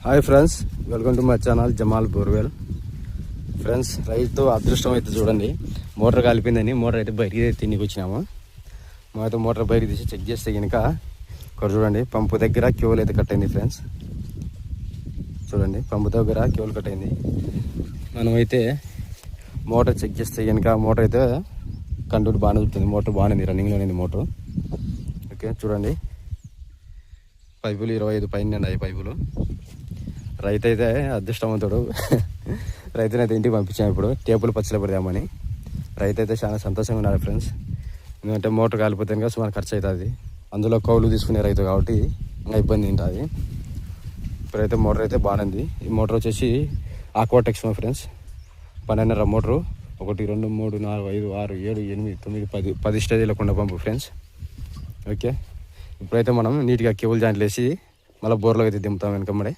Hi friends, welcome to my channel Jamal borewell. Friends, రైతు అదృష్టం అయితే చూడండి, మోటార్ కాలిపోయిందని మోటార్ అయితే బయటికి తిన్నికి వచ్చినాము. మేమైతే మోటార్ బయటికి తీసి చెక్ చేస్తే కనుక ఇక్కడ చూడండి, పంపు దగ్గర కేబుల్ అయితే కట్ అయింది. ఫ్రెండ్స్ చూడండి, పంపు దగ్గర కేబుల్ కట్ అయింది. మనమైతే మోటార్ చెక్ చేస్తే కనుక మోటార్ అయితే కంట్రోల్ బాగానే చూస్తుంది. మోటార్ బాగానే రన్నింగ్లో ఉంది మోటార్. ఓకే చూడండి, పైపులు 25 పైన ఉన్నాయి పైపులు. రైతు అయితే అదృష్టవంతుడు. రైతునైతే ఇంటికి పంపించాము. ఇప్పుడు టేపులు పచ్చలు పెడదామని రైతు అయితే చాలా సంతోషంగా ఉన్నారు. ఫ్రెండ్స్, ఎందుకంటే మోటార్ కాలిపోతే కనుక సుమారు ఖర్చు అవుతుంది. అందులో కౌలు తీసుకునే రైతు కాబట్టి ఇంకా ఇబ్బంది ఉంటుంది. ఇప్పుడైతే మోటార్ అయితే బాగుంది. ఈ మోటార్ వచ్చేసి ఆక్వాటెక్స్ ఫ్రెండ్స్, 12.5 మోటరు. 1 2 3 4 5 6 7 8 9 10 స్టేజీల కుండ పంపు. ఫ్రెండ్స్ ఓకే, ఇప్పుడైతే మనం నీట్గా కేబుల్ జాయింట్లు వేసి మళ్ళీ బోర్లో అయితే దింపుతాం వెనకమ్మడే.